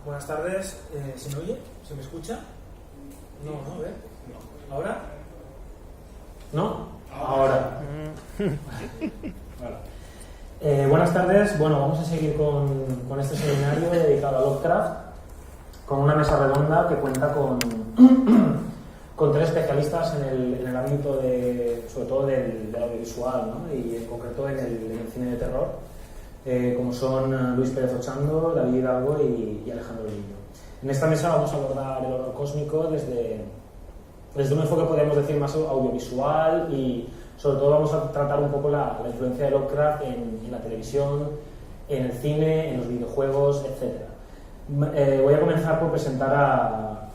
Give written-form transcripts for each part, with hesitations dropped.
Buenas tardes, ¿se me oye? ¿Se me escucha? No, a ver. ¿Ahora? ¿No? Ahora. Buenas tardes, vamos a seguir con este seminario dedicado a Lovecraft, con una mesa redonda que cuenta con tres especialistas en el ámbito sobre todo del audiovisual, ¿no? Y en concreto en el cine de terror. Como son Luis Pérez Ochando, David Hidalgo y Alejandro Lillo. En esta mesa vamos a abordar el horror cósmico desde un enfoque, podríamos decir, más audiovisual, y sobre todo vamos a tratar un poco la influencia de Lovecraft en la televisión, en el cine, en los videojuegos, etc. Voy a comenzar por presentar a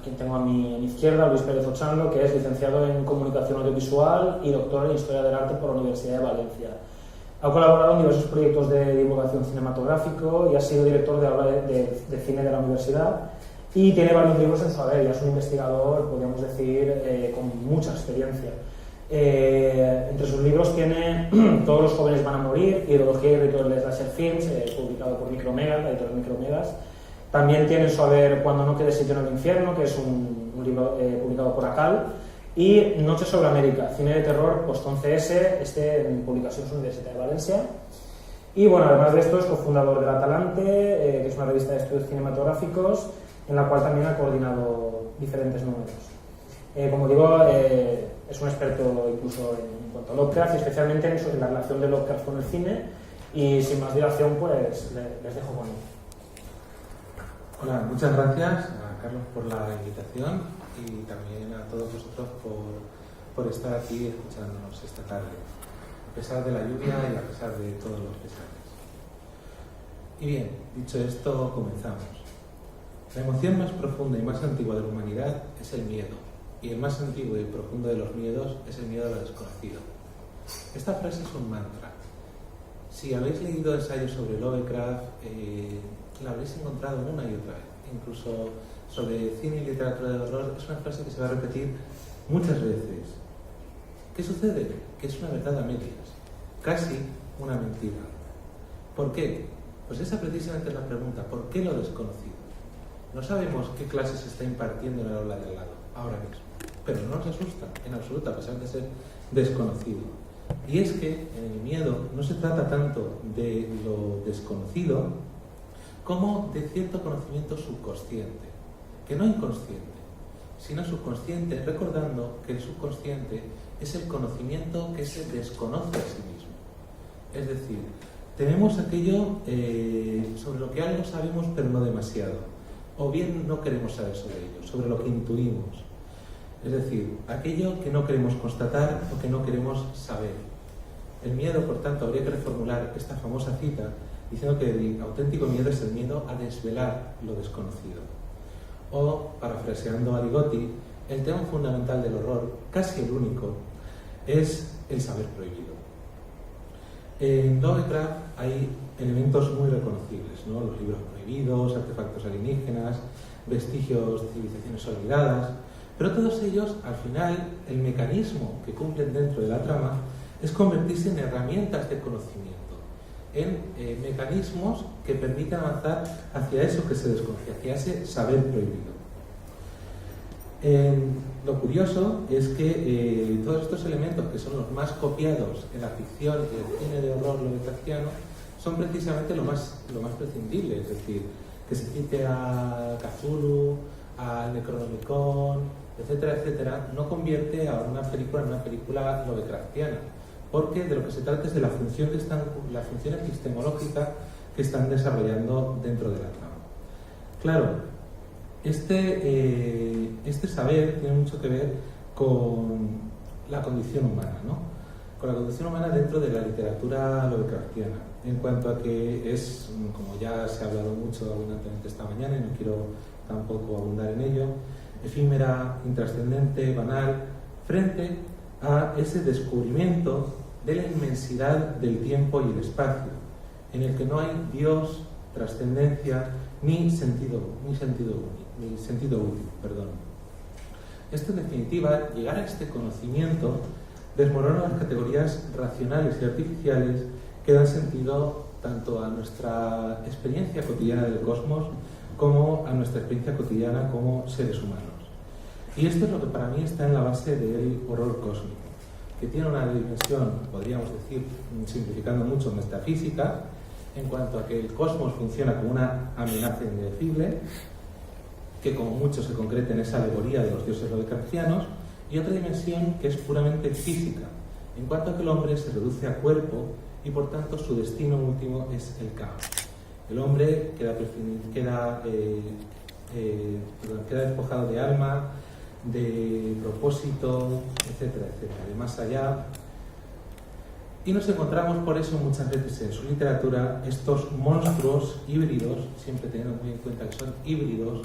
quien tengo a mi izquierda, Luis Pérez Ochando, que es licenciado en Comunicación Audiovisual y doctor en Historia del Arte por la Universidad de Valencia. Ha colaborado en diversos proyectos de divulgación cinematográfico y ha sido director de aula de cine de la universidad, y tiene varios libros en su haber. Ya es un investigador, podríamos decir, con mucha experiencia. Entre sus libros tiene Todos los jóvenes van a morir, Ideología y rituales de Slasher Films, publicado por Micromegas, la editorial Micromegas. También tiene en su haber Cuando no quede sitio en el infierno, que es un libro publicado por ACAL, y Noches sobre América, cine de terror post-11S, en publicación de la Universidad de Valencia. Y además de esto es cofundador de La Talante, que es una revista de estudios cinematográficos, en la cual también ha coordinado diferentes números. Como digo, es un experto incluso en cuanto a Lovecraft, y especialmente en la relación de Lovecraft con el cine, y sin más dilación, pues les dejo con él. Hola, muchas gracias a Carlos por la invitación y también a todos vosotros por estar aquí escuchándonos esta tarde, a pesar de la lluvia y a pesar de todos los pesares. Y bien, dicho esto, comenzamos. La emoción más profunda y más antigua de la humanidad es el miedo, y el más antiguo y profundo de los miedos es el miedo a lo desconocido. Esta frase es un mantra. Si habéis leído ensayos sobre Lovecraft, la habréis encontrado una y otra vez. Incluso sobre cine y literatura de horror es una frase que se va a repetir muchas veces. ¿Qué sucede? Que es una verdad a medias, casi una mentira. ¿Por qué? Pues esa precisamente es la pregunta. ¿Por qué lo desconocido? No sabemos qué clase se está impartiendo en el aula de al lado, ahora mismo, pero no nos asusta en absoluto, a pesar de ser desconocido. Y es que en el miedo no se trata tanto de lo desconocido como de cierto conocimiento subconsciente, que no inconsciente, sino subconsciente, recordando que el subconsciente es el conocimiento que se desconoce a sí mismo. Es decir, tenemos aquello sobre lo que algo sabemos pero no demasiado, o bien no queremos saber sobre ello, sobre lo que intuimos. Es decir, aquello que no queremos constatar o que no queremos saber. El miedo, por tanto, habría que reformular esta famosa cita diciendo que el auténtico miedo es el miedo a desvelar lo desconocido. O, parafraseando a Ligotti, el tema fundamental del horror, casi el único, es el saber prohibido. En Lovecraft hay elementos muy reconocibles, ¿no? Los libros prohibidos, artefactos alienígenas, vestigios de civilizaciones olvidadas, pero todos ellos, al final, el mecanismo que cumplen dentro de la trama es convertirse en herramientas de conocimiento, en mecanismos que permiten avanzar hacia eso que se desconoce, hacia ese saber prohibido. Lo curioso es que todos estos elementos, que son los más copiados en la ficción y el cine de horror lovecraftiano, son precisamente lo más prescindible, es decir, que se cite a Cthulhu, al Necronomicon, etcétera, etcétera, no convierte a una película en una película lovecraftiana, porque de lo que se trata es de la función epistemológica que están desarrollando dentro de la trama. Claro, este saber tiene mucho que ver con la condición humana, ¿no? Con la condición humana dentro de la literatura lovecraftiana, en cuanto a que es, como ya se ha hablado mucho abundantemente esta mañana y no quiero tampoco abundar en ello, efímera, intrascendente, banal, frente a ese descubrimiento de la inmensidad del tiempo y el espacio, en el que no hay Dios, trascendencia, ni sentido útil. Esto, en definitiva, llegar a este conocimiento desmorona las categorías racionales y artificiales que dan sentido tanto a nuestra experiencia cotidiana del cosmos como a nuestra experiencia cotidiana como seres humanos. Y esto es lo que para mí está en la base del horror cósmico, que tiene una dimensión, podríamos decir, simplificando mucho, metafísica, en cuanto a que el cosmos funciona como una amenaza indefinible, que como mucho se concreta en esa alegoría de los dioses lovecraftianos, y otra dimensión que es puramente física, en cuanto a que el hombre se reduce a cuerpo y por tanto su destino último es el caos. El hombre queda despojado de alma, de propósito, etcétera, etcétera, de más allá. Y nos encontramos por eso muchas veces en su literatura estos monstruos híbridos, siempre teniendo muy en cuenta que son híbridos,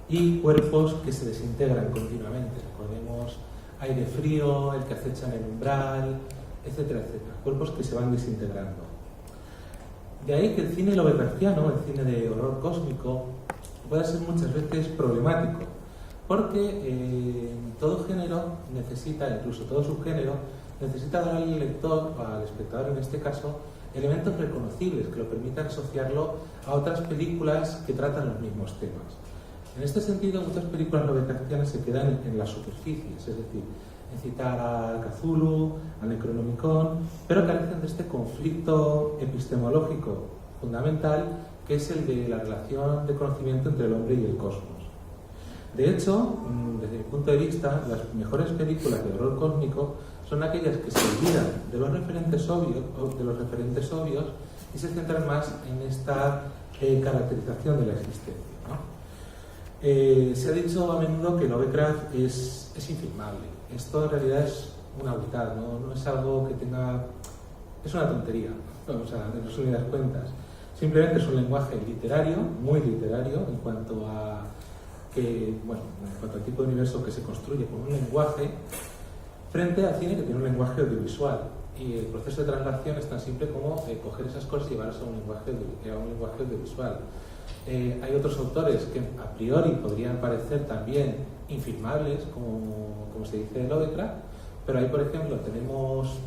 y cuerpos que se desintegran continuamente. Recordemos aire frío, el que acecha en el umbral, etcétera, etcétera. Cuerpos que se van desintegrando. De ahí que el cine lovecraftiano, el cine de horror cósmico, puede ser muchas veces problemático, porque todo género necesita, incluso todo subgénero, necesita dar al lector, o al espectador en este caso, elementos reconocibles que lo permitan asociarlo a otras películas que tratan los mismos temas. En este sentido, muchas películas lovecraftianas se quedan en las superficies, es decir, en citar a Cthulhu, al Necronomicon, pero carecen de este conflicto epistemológico fundamental que es el de la relación de conocimiento entre el hombre y el cosmos. De hecho, desde mi punto de vista, las mejores películas de horror cósmico son aquellas que se olvidan de los referentes obvios y se centran más en esta caracterización de la existencia, ¿no? Se ha dicho a menudo que Lovecraft es infilmable. Esto en realidad es una brutal, no es algo que tenga... es una tontería, vamos a en resumidas cuentas. Simplemente es un lenguaje literario, muy literario, en cuanto a en cuanto al tipo de universo que se construye con un lenguaje, frente al cine que tiene un lenguaje audiovisual. Y el proceso de traslación es tan simple como coger esas cosas y llevarlas a un lenguaje audiovisual. Hay otros autores que a priori podrían parecer también infilmables, como se dice de Lovecraft, pero ahí, por ejemplo, tenemos,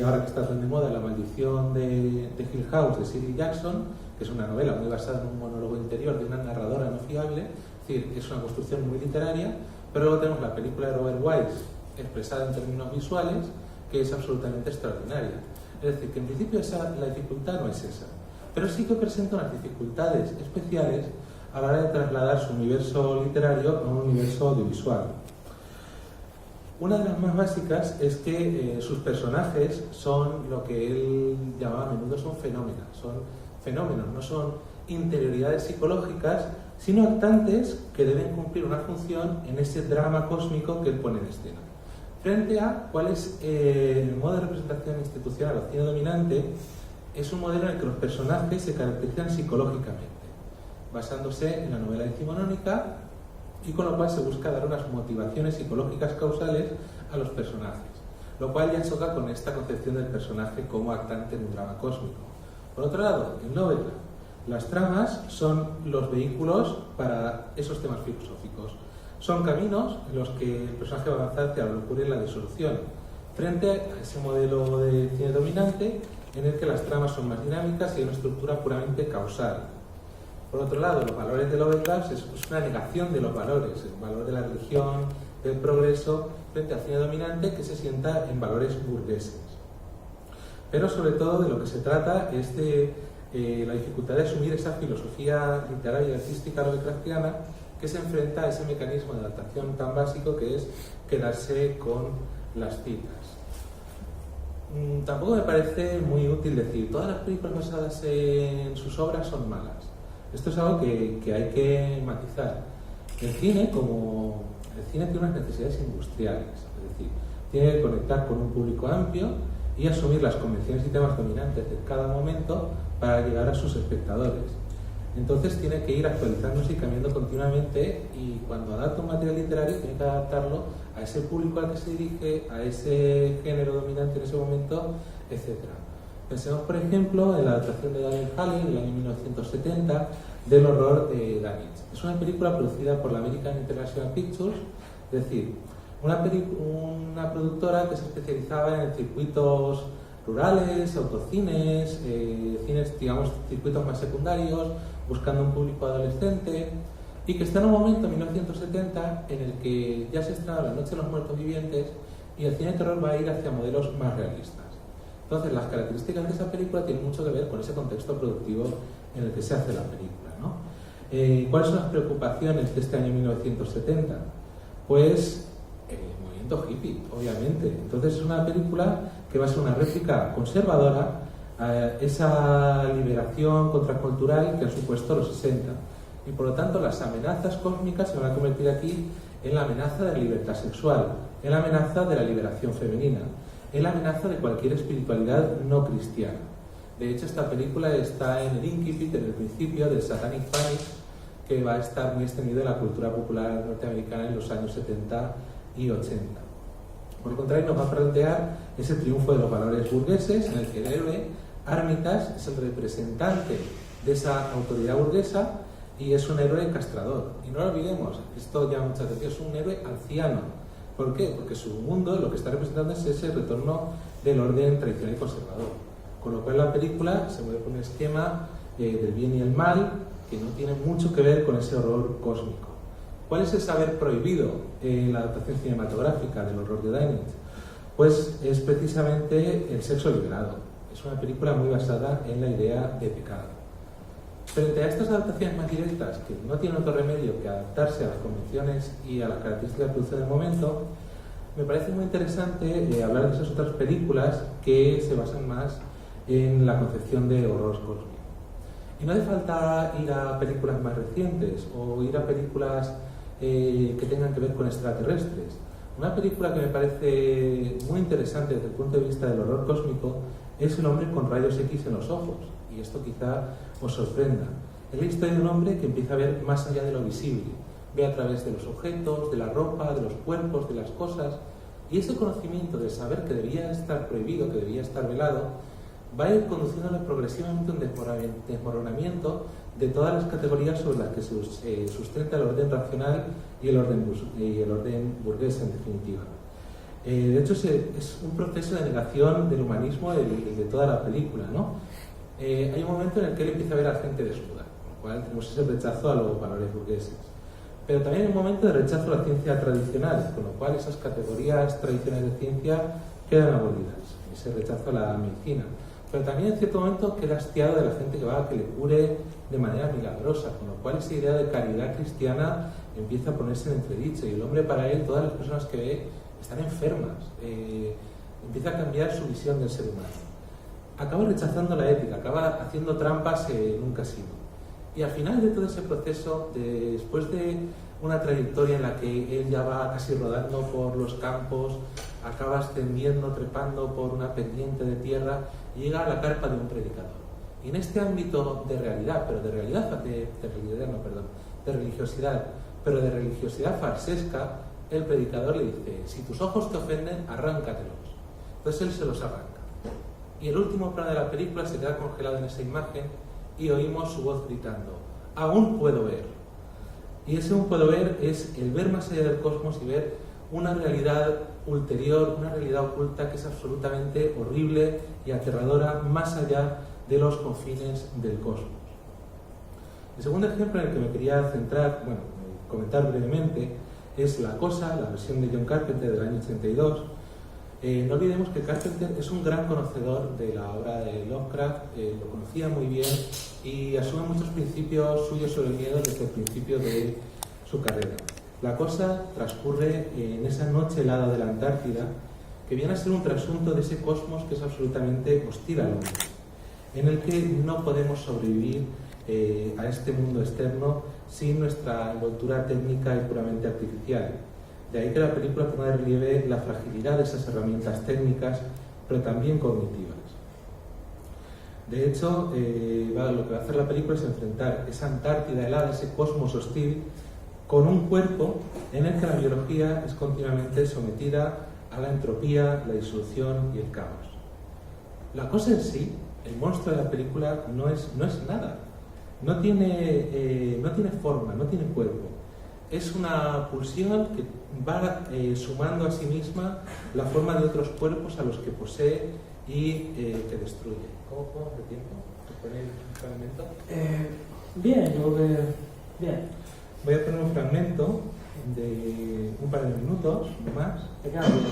ahora que está tan de moda, La maldición de Hill House de Shirley Jackson, que es una novela muy basada en un monólogo interior de una narradora no fiable, es decir, es una construcción muy literaria, pero luego tenemos la película de Robert Wise, expresada en términos visuales, que es absolutamente extraordinaria. Es decir, que en principio la dificultad no es esa, pero sí que presenta unas dificultades especiales a la hora de trasladar su universo literario a un universo audiovisual. Una de las más básicas es que sus personajes son lo que él llamaba a menudo son fenómenos, no son interioridades psicológicas, sino actantes que deben cumplir una función en ese drama cósmico que él pone en escena. Frente a cuál es el modo de representación institucional o cine dominante, es un modelo en el que los personajes se caracterizan psicológicamente, basándose en la novela decimonónica, y con lo cual se busca dar unas motivaciones psicológicas causales a los personajes, lo cual ya choca con esta concepción del personaje como actante en un drama cósmico. Por otro lado, en Lovecraft, las tramas son los vehículos para esos temas filosóficos. Son caminos en los que el personaje va a avanzar hacia la locura y la disolución, frente a ese modelo de cine dominante en el que las tramas son más dinámicas y hay una estructura puramente causal. Por otro lado, los valores de Lovecraft es una negación de los valores, el valor de la religión, del progreso, frente al cine dominante que se sienta en valores burgueses. Pero sobre todo de lo que se trata es de la dificultad de asumir esa filosofía literaria y artística lovecraftiana que se enfrenta a ese mecanismo de adaptación tan básico que es quedarse con las citas. Tampoco me parece muy útil decir todas las películas basadas en sus obras son malas. Esto es algo que hay que matizar. El cine tiene unas necesidades industriales, es decir, tiene que conectar con un público amplio y asumir las convenciones y temas dominantes de cada momento para llegar a sus espectadores. Entonces tiene que ir actualizándose y cambiando continuamente, y cuando adapta un material literario tiene que adaptarlo a ese público al que se dirige, a ese género dominante en ese momento, etc. Pensemos, por ejemplo, en la adaptación de Daniel Halley del año 1970 del horror de Danich. Es una película producida por la American International Pictures, es decir, una productora que se especializaba en circuitos rurales, autocines, cines, digamos, circuitos más secundarios, buscando un público adolescente, y que está en un momento, en 1970, en el que ya se estrena La Noche de los Muertos Vivientes y el cine de terror va a ir hacia modelos más realistas. Entonces, las características de esa película tienen mucho que ver con ese contexto productivo en el que se hace la película, ¿no? ¿Cuáles son las preocupaciones de este año 1970? Pues el movimiento hippie, obviamente. Entonces, es una película que va a ser una réplica conservadora a esa liberación contracultural que han supuesto los 60. Y por lo tanto, las amenazas cósmicas se van a convertir aquí en la amenaza de la libertad sexual, en la amenaza de la liberación femenina, en la amenaza de cualquier espiritualidad no cristiana. De hecho, esta película está en el incipit, en el principio del Satanic Panic, que va a estar muy extendido en la cultura popular norteamericana en los años 70 y 80. Por el contrario, nos va a plantear ese triunfo de los valores burgueses, en el que el héroe Armitage es el representante de esa autoridad burguesa y es un héroe castrador. Y no lo olvidemos, esto llama mucha atención, es un héroe anciano. ¿Por qué? Porque su mundo lo que está representando es ese retorno del orden tradicional y conservador. Con lo cual la película se mueve por un esquema del bien y el mal que no tiene mucho que ver con ese horror cósmico. ¿Cuál es el saber prohibido en la adaptación cinematográfica del horror de Daenerys? Pues es precisamente el sexo liberado. Es una película muy basada en la idea de pecado. Frente a estas adaptaciones más directas, que no tienen otro remedio que adaptarse a las convenciones y a las características de producción del momento, me parece muy interesante hablar de esas otras películas que se basan más en la concepción de horror cósmico. Y no hace falta ir a películas más recientes o ir a películas que tengan que ver con extraterrestres. Una película que me parece muy interesante desde el punto de vista del horror cósmico es El hombre con rayos X en los ojos. Y esto quizá os sorprenda. Es la historia de un hombre que empieza a ver más allá de lo visible. Ve a través de los objetos, de la ropa, de los cuerpos, de las cosas. Y ese conocimiento de saber que debía estar prohibido, que debía estar velado, va a ir conduciéndole progresivamente a un desmoronamiento de todas las categorías sobre las que se sustenta el orden racional y el orden burgués, en definitiva. De hecho, es un proceso de negación del humanismo de toda la película, ¿no? Hay un momento en el que él empieza a ver a gente desnuda, con lo cual tenemos ese rechazo a los valores burgueses. Pero también hay un momento de rechazo a la ciencia tradicional, con lo cual esas categorías tradicionales de ciencia quedan abolidas, ese rechazo a la medicina. Pero también en cierto momento queda hastiado de la gente que va a que le cure de manera milagrosa, con lo cual esa idea de caridad cristiana empieza a ponerse en entredicho, y el hombre, para él, todas las personas que ve están enfermas, empieza a cambiar su visión del ser humano. Acaba rechazando la ética, acaba haciendo trampas en un casino. Y al final de todo ese proceso, después de una trayectoria en la que él ya va casi rodando por los campos, acaba ascendiendo, trepando por una pendiente de tierra, y llega a la carpa de un predicador. Y en este ámbito de realidad, pero de religiosidad, pero de religiosidad farsesca, el predicador le dice: si tus ojos te ofenden, arráncatelos. Entonces él se los arranca. Y el último plano de la película se queda congelado en esa imagen y oímos su voz gritando: aún puedo ver. Y ese aún puedo ver es el ver más allá del cosmos y ver una realidad ulterior, una realidad oculta que es absolutamente horrible y aterradora, más allá de los confines del cosmos. El segundo ejemplo en el que me quería centrar, comentar brevemente, es La Cosa, la versión de John Carpenter del año 82. No olvidemos que Carpenter es un gran conocedor de la obra de Lovecraft, lo conocía muy bien y asume muchos principios suyos sobre el miedo desde el principio de su carrera. La Cosa transcurre en esa noche helada de la Antártida, que viene a ser un trasunto de ese cosmos que es absolutamente hostil al hombre, en el que no podemos sobrevivir a este mundo externo sin nuestra envoltura técnica y puramente artificial. De ahí que la película ponga de relieve la fragilidad de esas herramientas técnicas, pero también cognitivas. De hecho, lo que va a hacer la película es enfrentar esa Antártida helada, ese cosmos hostil, con un cuerpo en el que la biología es continuamente sometida a la entropía, la disolución y el caos. La cosa en sí, el monstruo de la película, no es nada. No tiene forma, no tiene cuerpo. Es una pulsión que va sumando a sí misma la forma de otros cuerpos a los que posee y que destruye. ¿Cómo vamos de tiempo? ¿Te ponéis un fragmento? Bien, yo creo que bien. Voy a poner un fragmento de un par de minutos, no más. ¿Te queda bien?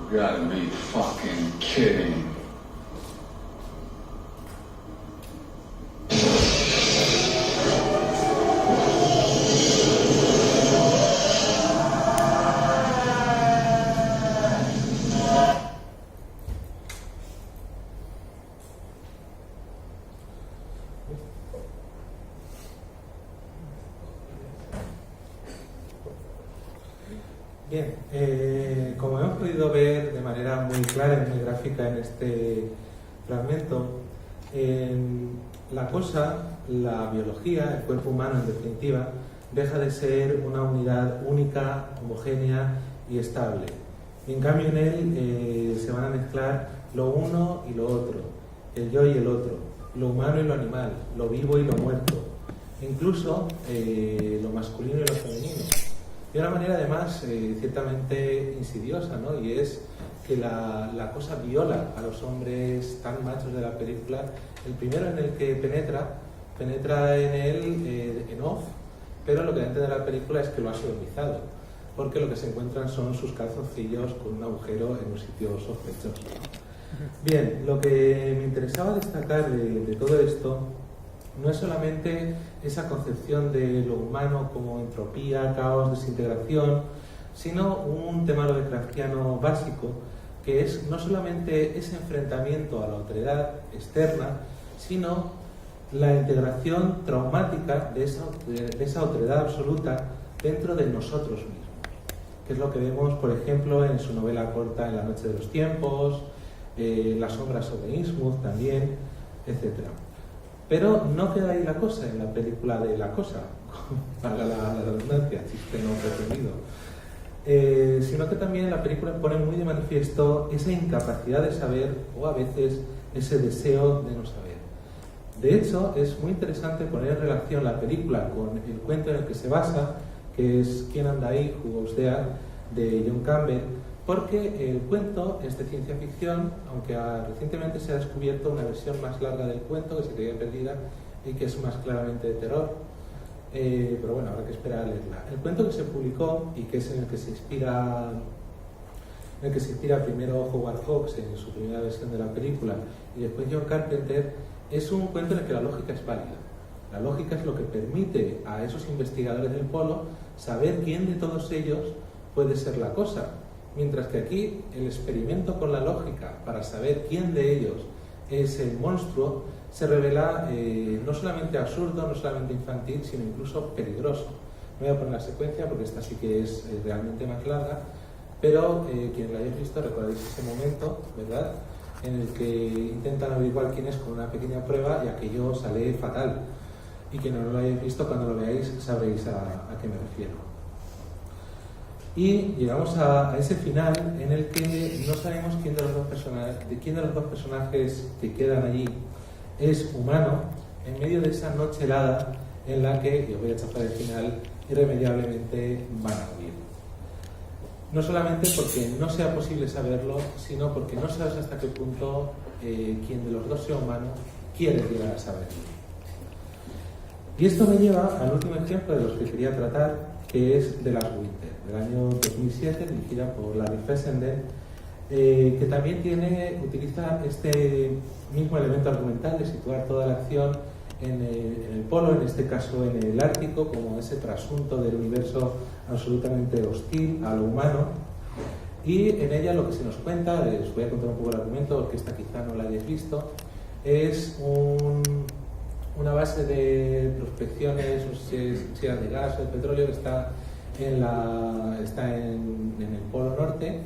You gotta be fucking kidding. Bien, como hemos podido ver de manera muy clara y muy gráfica en este fragmento, la cosa, la biología, el cuerpo humano en definitiva, deja de ser una unidad única, homogénea y estable. Y en cambio en él se van a mezclar lo uno y lo otro, el yo y el otro, lo humano y lo animal, lo vivo y lo muerto, incluso lo masculino y lo femenino. De una manera además ciertamente insidiosa, ¿no? Y es que la cosa viola a los hombres tan machos de la película. El primero en el que penetra en él en off, pero lo que da a entender la película es que lo ha sodomizado, porque lo que se encuentran son sus calzoncillos con un agujero en un sitio sospechoso. Bien, lo que me interesaba destacar de todo esto no es solamente esa concepción de lo humano como entropía, caos, desintegración, sino un tema lovecraftiano básico, que es no solamente ese enfrentamiento a la otredad externa, sino la integración traumática de esa otredad absoluta dentro de nosotros mismos, que es lo que vemos, por ejemplo, en su novela corta En la noche de los tiempos, Las sombras sobre Innsmouth también, etc. Pero no queda ahí la cosa en la película de La Cosa, para la redundancia, chiste no pretendido, sino que también la película pone muy de manifiesto esa incapacidad de saber, o a veces ese deseo de no saber. De hecho, es muy interesante poner en relación la película con el cuento en el que se basa, que es ¿Quién anda ahí? Who Goes There?, de John Campbell, porque el cuento es de ciencia ficción, aunque recientemente se ha descubierto una versión más larga del cuento que se creía perdida y que es más claramente de terror. Pero bueno, habrá que esperar a leerla. El cuento que se publicó y que es en el que se inspira primero Howard Hawks en su primera versión de la película y después John Carpenter, es un cuento en el que la lógica es válida. La lógica es lo que permite a esos investigadores del polo saber quién de todos ellos puede ser la cosa. Mientras que aquí el experimento con la lógica para saber quién de ellos es el monstruo se revela no solamente absurdo, no solamente infantil, sino incluso peligroso. No voy a poner la secuencia porque esta sí que es realmente más larga, pero quien la hayáis visto recordaréis ese momento, ¿verdad?, en el que intentan averiguar quién es con una pequeña prueba y aquello sale fatal. Y quien no lo hayáis visto, cuando lo veáis sabréis a qué me refiero. Y llegamos a ese final en el que no sabemos quién de los dos personajes que quedan allí es humano, en medio de esa noche helada en la que, y os voy a chafar el final, irremediablemente van a morir. No solamente porque no sea posible saberlo, sino porque no sabes hasta qué punto quien de los dos sea humano quiere llegar a saberlo. Y esto me lleva al último ejemplo de los que quería tratar, que es The Last Winter, del año 2007, dirigida por Larry Fessenden, que también utiliza este mismo elemento argumental de situar toda la acción en el polo, en este caso en el Ártico, como ese trasunto del universo absolutamente hostil a lo humano. Y en ella lo que se nos cuenta, les voy a contar un poco el argumento porque esta quizá no la hayáis visto, es una base de prospecciones, no sé si era de gas o de petróleo, que está en el polo norte,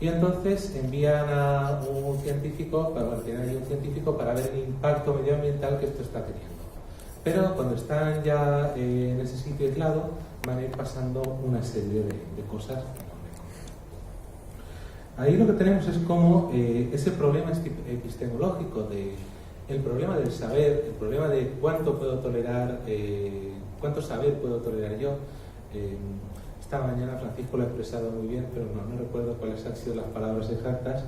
y entonces envían a un científico, tienen ahí un científico para ver el impacto medioambiental que esto está teniendo. Pero cuando están ya en ese sitio aislado, van a ir pasando una serie de cosas que no me conozco. Ahí lo que tenemos es como ese problema epistemológico el problema del saber, el problema de cuánto puedo tolerar, cuánto saber puedo tolerar yo. Esta mañana Francisco lo ha expresado muy bien, pero no recuerdo cuáles han sido las palabras exactas.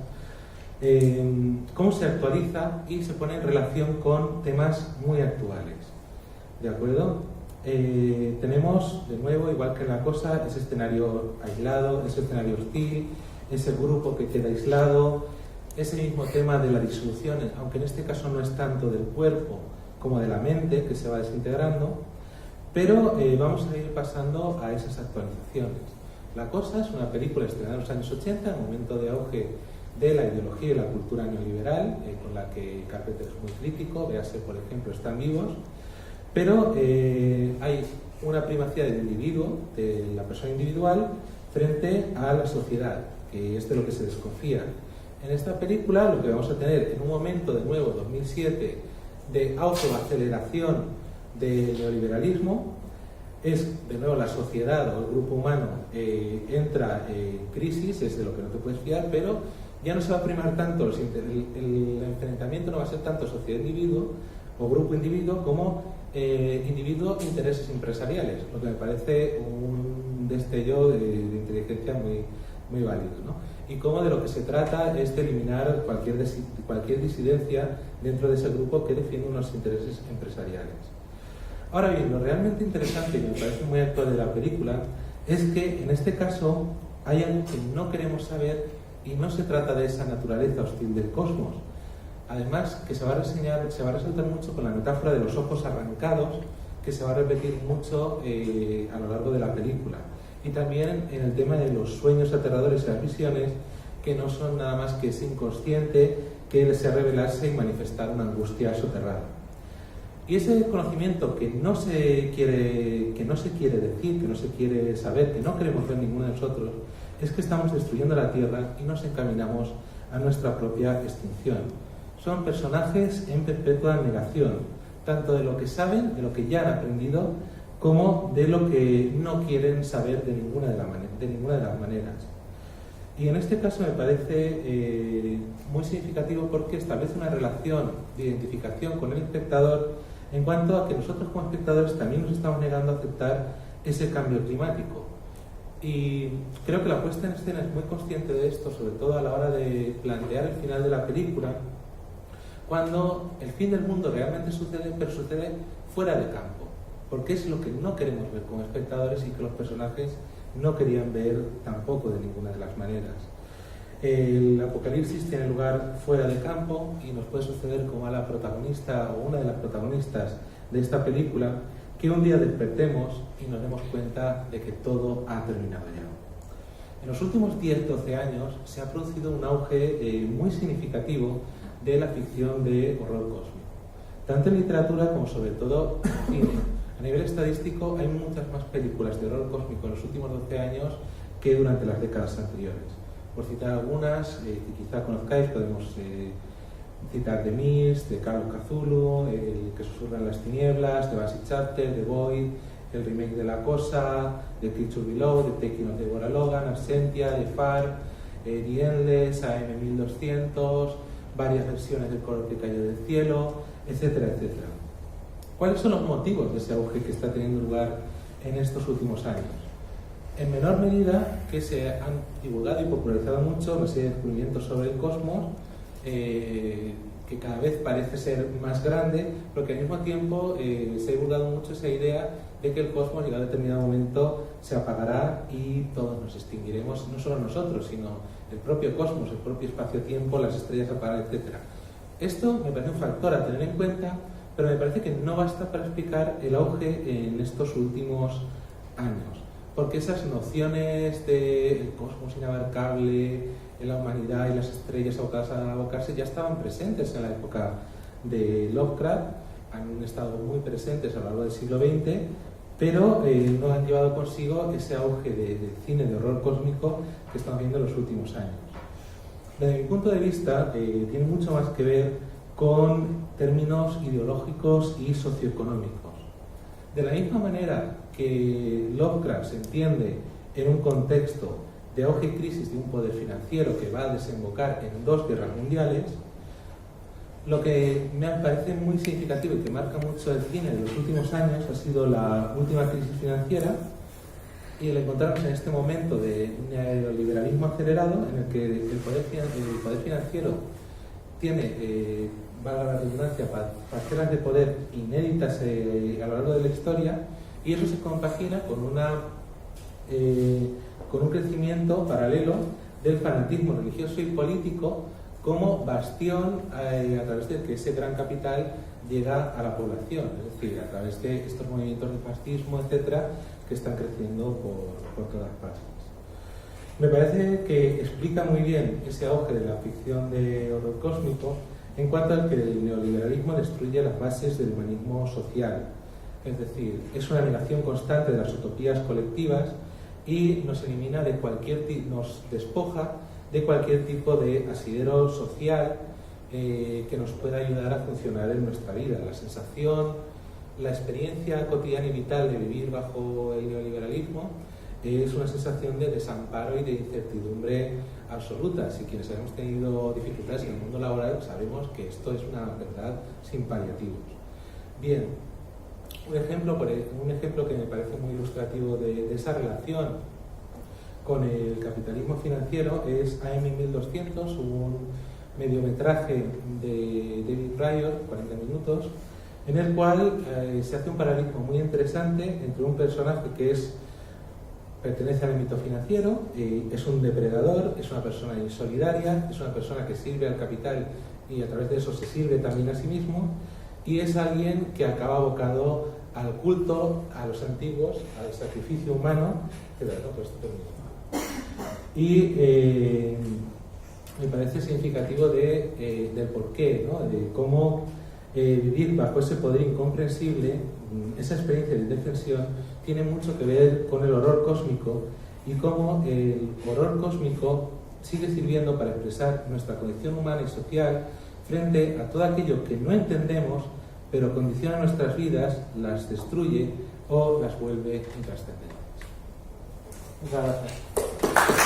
Cómo se actualiza y se pone en relación con temas muy actuales. ¿De acuerdo? Tenemos, de nuevo, igual que en la cosa, ese escenario aislado, ese escenario hostil, ese grupo que queda aislado, ese mismo tema de la disolución, aunque en este caso no es tanto del cuerpo como de la mente, que se va desintegrando, pero vamos a ir pasando a esas actualizaciones. La cosa es una película estrenada en los años 80, en el momento de auge de la ideología y la cultura neoliberal, con la que Carpenter es muy crítico, véase por ejemplo Están vivos, pero hay una primacía del individuo, de la persona individual, frente a la sociedad, que es de lo que se desconfía. En esta película lo que vamos a tener en un momento, de nuevo, 2007, de autoaceleración del neoliberalismo, es de nuevo la sociedad o el grupo humano entra en crisis, es de lo que no te puedes fiar, pero ya no se va a primar tanto, el enfrentamiento no va a ser tanto sociedad-individuo o grupo-individuo como individuo-intereses empresariales, lo que me parece un destello de inteligencia muy válido, ¿no? Y cómo de lo que se trata es de eliminar cualquier disidencia dentro de ese grupo que defiende unos intereses empresariales. Ahora bien, lo realmente interesante y me parece muy actual de la película es que en este caso hay algo que no queremos saber y no se trata de esa naturaleza hostil del cosmos. Además, que se va a resaltar mucho con la metáfora de los ojos arrancados, que se va a repetir mucho a lo largo de la película. Y también en el tema de los sueños aterradores y las visiones, que no son nada más que ese inconsciente que desea revelarse y manifestar una angustia soterrada. Y ese conocimiento que no se quiere decir, que no se quiere saber, que no queremos ver ninguno de nosotros, es que estamos destruyendo la Tierra y nos encaminamos a nuestra propia extinción. Son personajes en perpetua negación, tanto de lo que saben, de lo que ya han aprendido, como de lo que no quieren saber de ninguna de las maneras. Y en este caso me parece muy significativo porque establece una relación de identificación con el espectador en cuanto a que nosotros como espectadores también nos estamos negando a aceptar ese cambio climático. Y creo que la puesta en escena es muy consciente de esto, sobre todo a la hora de plantear el final de la película, cuando el fin del mundo realmente sucede, pero sucede fuera de campo, porque es lo que no queremos ver como espectadores y que los personajes no querían ver tampoco de ninguna de las maneras. El apocalipsis tiene lugar fuera de campo y nos puede suceder como a la protagonista o una de las protagonistas de esta película, que un día despertemos y nos demos cuenta de que todo ha terminado ya. En los últimos 10-12 años se ha producido un auge muy significativo de la ficción de horror cósmico, tanto en literatura como sobre todo en cine. A nivel estadístico hay muchas más películas de horror cósmico en los últimos 12 años que durante las décadas anteriores. Por citar algunas que quizá conozcáis, podemos citar The Mist, de Call of Cthulhu, El que susurra en las tinieblas, The Banshees Chapter, The Void, el remake de La Cosa, The Creature Below, The Taking of Deborah Logan, Absentia, The Far, The Endless, AM1200, varias versiones del Coro que cayó del cielo, etcétera, etcétera. ¿Cuáles son los motivos de ese auge que está teniendo lugar en estos últimos años? En menor medida que se han divulgado y popularizado mucho una serie de descubrimientos sobre el cosmos, que cada vez parece ser más grande, pero que al mismo tiempo se ha divulgado mucho esa idea de que el cosmos, llegado a determinado momento, se apagará y todos nos extinguiremos, no solo nosotros, sino el propio cosmos, el propio espacio-tiempo, las estrellas apagarán, etc. Esto me parece un factor a tener en cuenta, pero me parece que no basta para explicar el auge en estos últimos años, porque esas nociones del cosmos inabarcable, en la humanidad y las estrellas abocadas a abocarse ya estaban presentes en la época de Lovecraft, han estado muy presentes a lo largo del siglo XX, pero no han llevado consigo ese auge del cine de horror cósmico que estamos viendo en los últimos años. Desde mi punto de vista, tiene mucho más que ver con términos ideológicos y socioeconómicos. De la misma manera que Lovecraft se entiende en un contexto de auge y crisis de un poder financiero que va a desembocar en 2 guerras mundiales, lo que me parece muy significativo y que marca mucho el cine de los últimos años ha sido la última crisis financiera y el encontrarnos en este momento de neoliberalismo acelerado en el que el poder financiero tiene, valga la redundancia, parcelas de poder inéditas a lo largo de la historia, y eso se compagina con un crecimiento paralelo del fanatismo religioso y político como bastión a través del que ese gran capital llega a la población, es decir, a través de estos movimientos de fascismo, etcétera, que están creciendo por todas partes. Me parece que explica muy bien ese auge de la ficción de horror cósmico en cuanto al que el neoliberalismo destruye las bases del humanismo social, es decir, es una negación constante de las utopías colectivas y nos elimina de nos despoja de cualquier tipo de asidero social que nos pueda ayudar a funcionar en nuestra vida. La sensación, la experiencia cotidiana y vital de vivir bajo el neoliberalismo es una sensación de desamparo y de incertidumbre absoluta. Si quienes hemos tenido dificultades en el mundo laboral sabemos que esto es una verdad sin paliativos. Bien, un ejemplo que me parece muy ilustrativo de esa relación con el capitalismo financiero es AM1200, un mediometraje de David Pryor, 40 minutos, en el cual se hace un paralelismo muy interesante entre un personaje que pertenece al ámbito financiero, es un depredador, es una persona insolidaria, es una persona que sirve al capital y a través de eso se sirve también a sí mismo, y es alguien que acaba abocado al culto, a los antiguos, al sacrificio humano, y me parece significativo del porqué, ¿no? De cómo vivir bajo ese poder incomprensible, esa experiencia de indefensión, tiene mucho que ver con el horror cósmico y cómo el horror cósmico sigue sirviendo para expresar nuestra condición humana y social frente a todo aquello que no entendemos, pero condiciona nuestras vidas, las destruye o las vuelve intrascendentes. Muchas gracias.